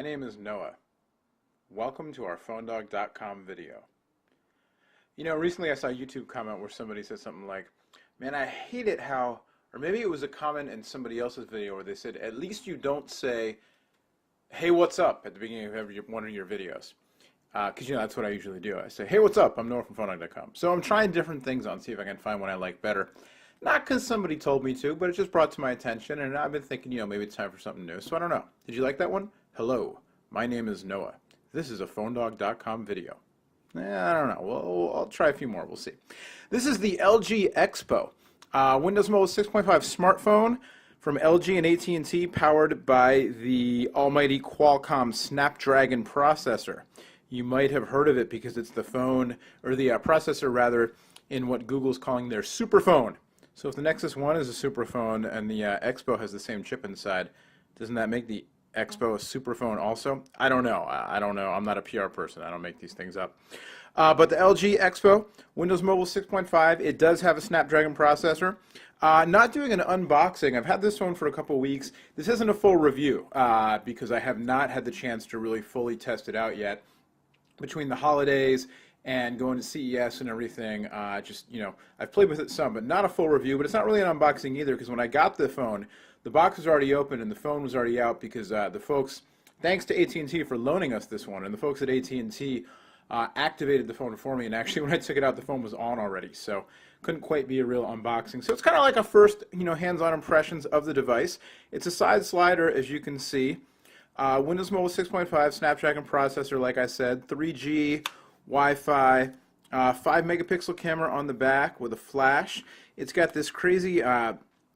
name is Noah. Welcome to our PhoneDog.com video. You know, recently I saw a YouTube comment where somebody said something like, man, I hate it how, or maybe it was a comment in somebody else's video where they said, at least you don't say, hey, what's up, at the beginning of one of your videos. Because, you know, that's what I usually do. I say, hey, what's up? I'm Noah from PhoneDog.com. So I'm trying different things on, see if I can find one I like better. Not because somebody told me to, but it just brought to my attention, and I've been thinking, you know, maybe it's time for something new. So I don't know. Did you like that one? Hello, my name is Noah. This is a PhoneDog.com video. I don't know. Well, I'll try a few more. We'll see. This is the LG eXpo. Windows Mobile 6.5 smartphone from LG and AT&T, powered by the almighty Qualcomm Snapdragon processor. You might have heard of it because it's the phone, or the processor rather, in what Google's calling their superphone. So if the Nexus 1 is a superphone and the eXpo has the same chip inside, doesn't that make the eXpo a superphone also? I don't know. I don't know. I'm not a PR person. I don't make these things up. But the LG eXpo, Windows Mobile 6.5, it does have a Snapdragon processor. Not doing an unboxing. I've had this phone for a couple weeks. This isn't a full review because I have not had the chance to really fully test it out yet. Between the holidays and going to CES and everything, just, you know, I've played with it some, but not a full review. But it's not really an unboxing either, because when I got the phone, the box was already open and the phone was already out because the folks, thanks to AT&T for loaning us this one, and the folks at AT&T activated the phone for me, and actually when I took it out, the phone was on already, so couldn't quite be a real unboxing. So it's kind of like a first, you know, hands-on impressions of the device. It's a side slider, as you can see. Windows Mobile 6.5 Snapdragon processor, like I said, 3G, Wi-Fi, 5 megapixel camera on the back with a flash. It's got this crazy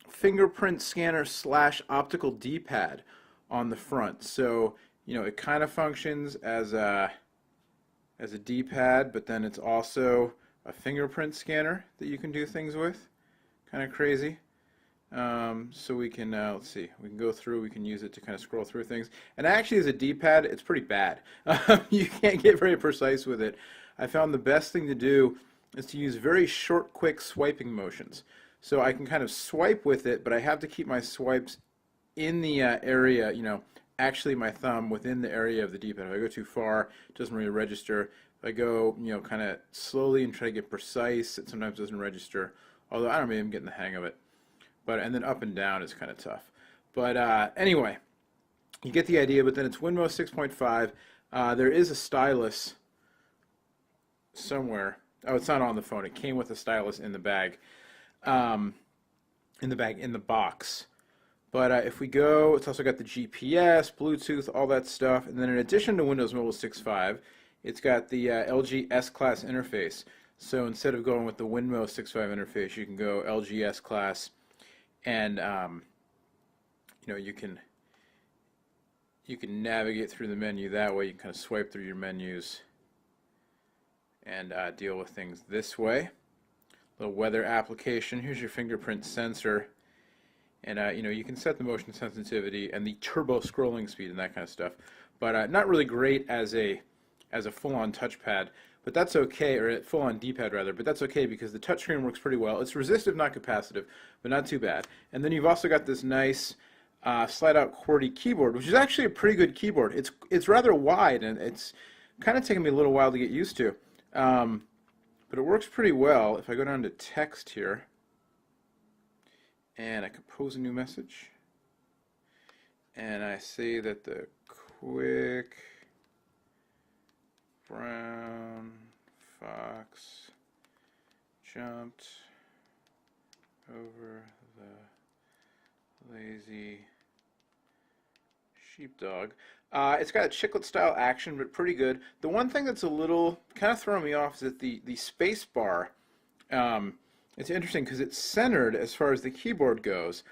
fingerprint scanner / optical D-pad on the front. So, you know, it kind of functions as a D-pad, but then it's also a fingerprint scanner that you can do things with. Kind of crazy. So we can, let's see, we can go through, we can use it to kind of scroll through things. And actually as a D-pad, it's pretty bad. You can't get very precise with it. I found the best thing to do is to use very short, quick swiping motions. So I can kind of swipe with it, but I have to keep my swipes in the area, you know, actually my thumb within the area of the D-pad. If I go too far, it doesn't really register. If I go, you know, kind of slowly and try to get precise, it sometimes doesn't register. Although I don't know, I'm getting the hang of it. But, and then up and down is kind of tough. But anyway, you get the idea. But then it's Windows 6.5. There is a stylus somewhere. Oh, it's not on the phone. It came with a stylus in the bag. In the box. But if we go, it's also got the GPS, Bluetooth, all that stuff. And then in addition to Windows Mobile 6.5, it's got the LG S-Class interface. So instead of going with the Windows 6.5 interface, you can go LG S-Class. And you know, you can navigate through the menu that way. You can kind of swipe through your menus and deal with things this way. Little weather application. Here's your fingerprint sensor, and you know, you can set the motion sensitivity and the turbo scrolling speed and that kind of stuff. But not really great as a full-on touchpad. But that's okay, or a full-on D-pad rather, but that's okay because the touchscreen works pretty well. It's resistive, not capacitive, but not too bad. And then you've also got this nice slide-out QWERTY keyboard, which is actually a pretty good keyboard. It's rather wide, and it's kind of taken me a little while to get used to. But it works pretty well. If I go down to text here, and I compose a new message, and I say that the quick brown fox jumped over the lazy sheepdog. It's got a chiclet style action, but pretty good. The one thing that's a little kind of throwing me off is that the space bar, it's interesting because it's centered as far as the keyboard goes,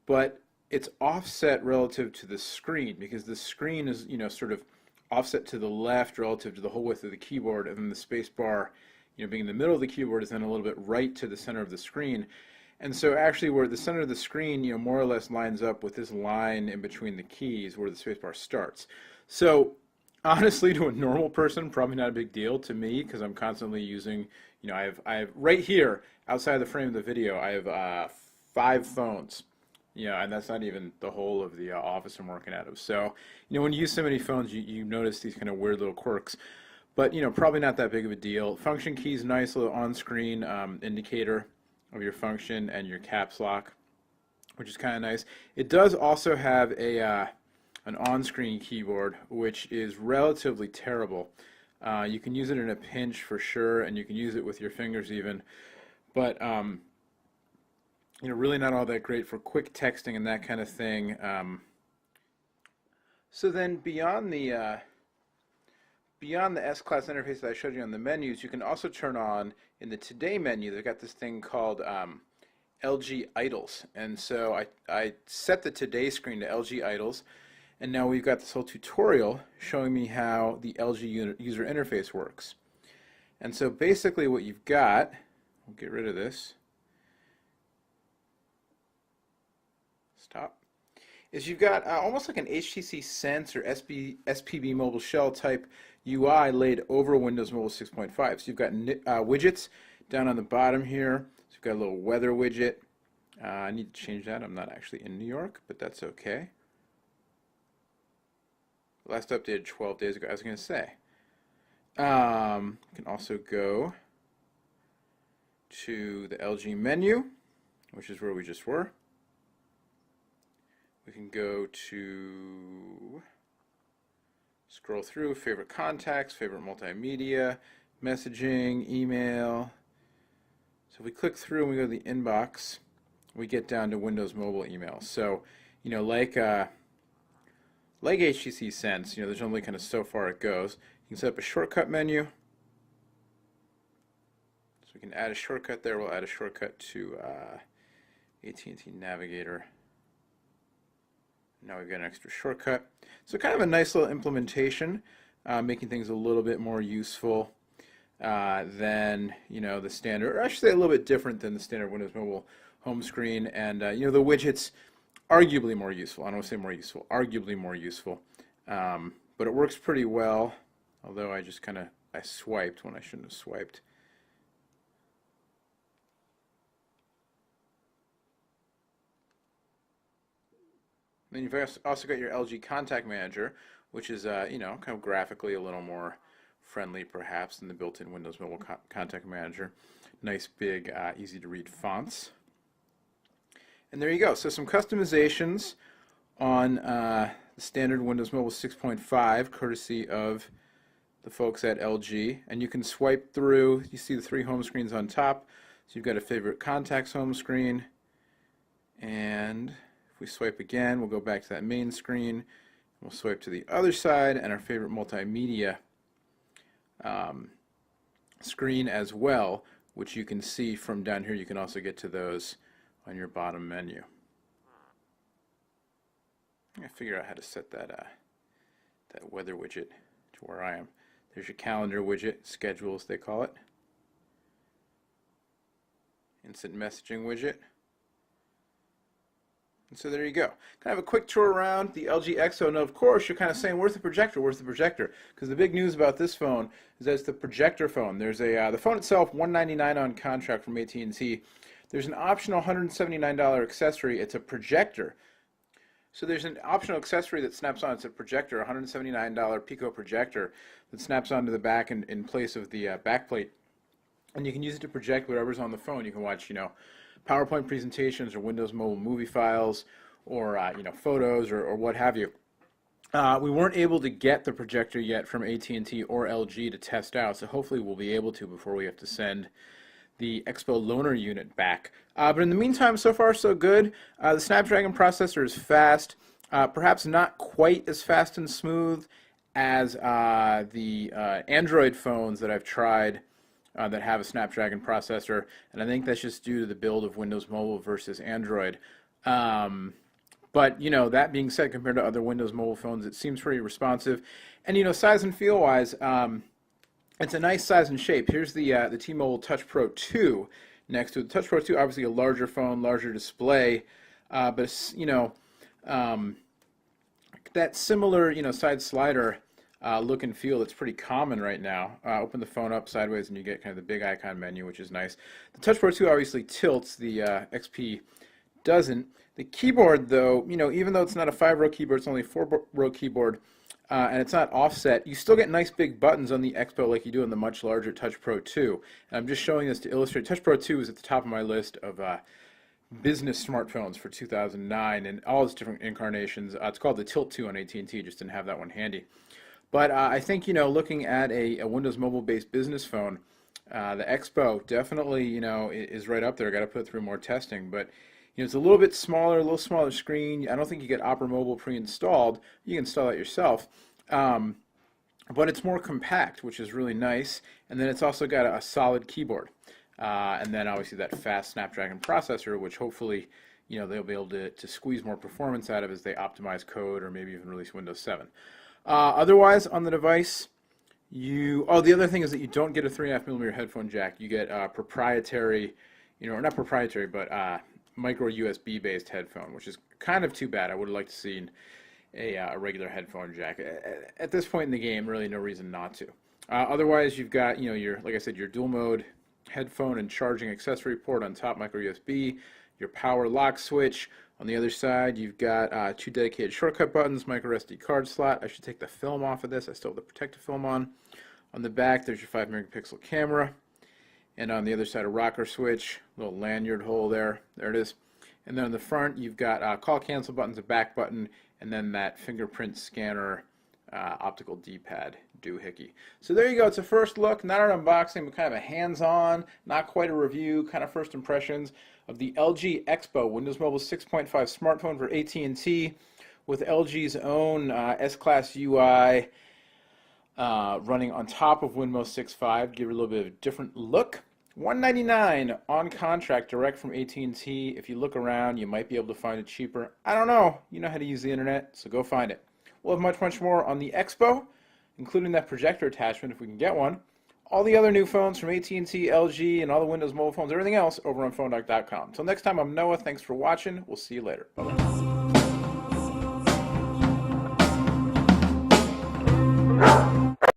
but it's offset relative to the screen, because the screen is, you know, sort of offset to the left relative to the whole width of the keyboard, and then the space bar, you know, being in the middle of the keyboard, is then a little bit right to the center of the screen. And so actually where the center of the screen, you know, more or less lines up with this line in between the keys where the space bar starts. So honestly, to a normal person, probably not a big deal. To me, because I'm constantly using, you know, I have right here outside the frame of the video, I have 5 phones. Yeah, and that's not even the whole of the office I'm working out of. So, when you use so many phones, you notice these kind of weird little quirks. But, probably not that big of a deal. Function keys, nice little on-screen indicator of your function and your caps lock, which is kind of nice. It does also have an on-screen keyboard, which is relatively terrible. You can use it in a pinch for sure, and you can use it with your fingers even. But really not all that great for quick texting and that kind of thing. So then beyond the S-Class interface that I showed you on the menus, you can also turn on in the Today menu. They've got this thing called LG Idles, and so I set the Today screen to LG Idles, and now we've got this whole tutorial showing me how the LG user interface works. And so basically what you've got, we'll get rid of this. Stop. Is you've got almost like an HTC Sense or SPB Mobile Shell type UI laid over Windows Mobile 6.5. So you've got widgets down on the bottom here. So you've got a little weather widget. I need to change that. I'm not actually in New York, but that's okay. Last updated 12 days ago. I was going to say. You can also go to the LG menu, which is where we just were. We can go to scroll through favorite contacts, favorite multimedia, messaging, email. So if we click through and we go to the inbox, we get down to Windows Mobile email. So, like HTC Sense, there's only kind of so far it goes. You can set up a shortcut menu. So we can add a shortcut there. We'll add a shortcut to AT&T Navigator. Now we've got an extra shortcut. So kind of a nice little implementation, making things a little bit more useful than the standard, or I should say a little bit different than the standard Windows Mobile home screen. And the widgets, arguably more useful. I don't want to say more useful, arguably more useful. But it works pretty well, although I just I swiped when I shouldn't have swiped. Then you've also got your LG Contact Manager, which is, kind of graphically a little more friendly, perhaps, than the built-in Windows Mobile Contact Manager. Nice, big, easy-to-read fonts. And there you go. So some customizations on the standard Windows Mobile 6.5, courtesy of the folks at LG. And you can swipe through. You see the 3 home screens on top. So you've got a favorite contacts home screen, and if we swipe again, we'll go back to that main screen. We'll swipe to the other side, and our favorite multimedia screen as well, which you can see from down here. You can also get to those on your bottom menu. I figure out how to set that that weather widget to where I am. There's your calendar widget, schedules they call it. Instant messaging widget. And so there you go. Kind of a quick tour around the LG eXpo. Now, of course, you're kind of saying, where's the projector? Where's the projector? Because the big news about this phone is that it's the projector phone. There's the phone itself, $199 on contract from AT&T. There's an optional $179 accessory. It's a projector. So there's an optional accessory that snaps on. It's a projector, a $179 Pico projector that snaps onto the back in place of the back plate. And you can use it to project whatever's on the phone. You can watch, PowerPoint presentations or Windows Mobile movie files or photos or what have you. We weren't able to get the projector yet from AT&T or LG to test out, so hopefully we'll be able to before we have to send the eXpo loaner unit back. But in the meantime, so far so good. The Snapdragon processor is fast, perhaps not quite as fast and smooth as the Android phones that I've tried that have a Snapdragon processor, and I think that's just due to the build of Windows Mobile versus Android. But that being said, compared to other Windows Mobile phones, it seems pretty responsive. And size and feel wise, it's a nice size and shape. Here's the T-Mobile Touch Pro 2 next to it. The Touch Pro 2, obviously a larger phone, larger display, but it's, that similar side slider look and feel that's pretty common right now. Open the phone up sideways and you get kind of the big icon menu, which is nice. The Touch Pro 2 obviously tilts. The XP doesn't. The keyboard, though, even though it's not a 5-row keyboard, it's only a 4-row keyboard, and it's not offset, you still get nice big buttons on the eXpo like you do on the much larger Touch Pro 2. And I'm just showing this to illustrate. Touch Pro 2 is at the top of my list of business smartphones for 2009 and all its different incarnations. It's called the Tilt 2 on AT&T, just didn't have that one handy. But I think, looking at a Windows Mobile-based business phone, the eXpo definitely, is right up there. Got to put it through more testing, but it's a little bit smaller, a little smaller screen. I don't think you get Opera Mobile pre-installed. You can install it yourself, but it's more compact, which is really nice. And then it's also got a solid keyboard, and then obviously that fast Snapdragon processor, which hopefully, they'll be able to squeeze more performance out of as they optimize code or maybe even release Windows 7. Otherwise, on the device, the other thing is that you don't get a 3.5mm headphone jack. You get proprietary, or not proprietary, but micro USB based headphone, which is kind of too bad. I would have liked to see a regular headphone jack. At this point in the game, really no reason not to. Otherwise, you've got your, like I said, your dual mode headphone and charging accessory port on top, micro USB, your power lock switch. On the other side, you've got 2 dedicated shortcut buttons, micro SD card slot. I should take the film off of this. I still have the protective film on. On the back, there's your 5-megapixel camera. And on the other side, a rocker switch, little lanyard hole there. There it is. And then on the front, you've got call cancel buttons, a back button, and then that fingerprint scanner optical D-pad doohickey. So there you go. It's a first look, not an unboxing, but kind of a hands-on, not quite a review, kind of first impressions of the LG eXpo Windows Mobile 6.5 smartphone for AT&T with LG's own S-Class UI running on top of Windows 6.5. Give it a little bit of a different look. $199 on contract direct from AT&T. If you look around, you might be able to find it cheaper. I don't know. You know how to use the internet, so go find it. We'll have much, much more on the eXpo, including that projector attachment if we can get one. All the other new phones from AT&T, LG, and all the Windows Mobile phones, everything else over on PhoneDoc.com. Until next time, I'm Noah. Thanks for watching. We'll see you later. Bye-bye.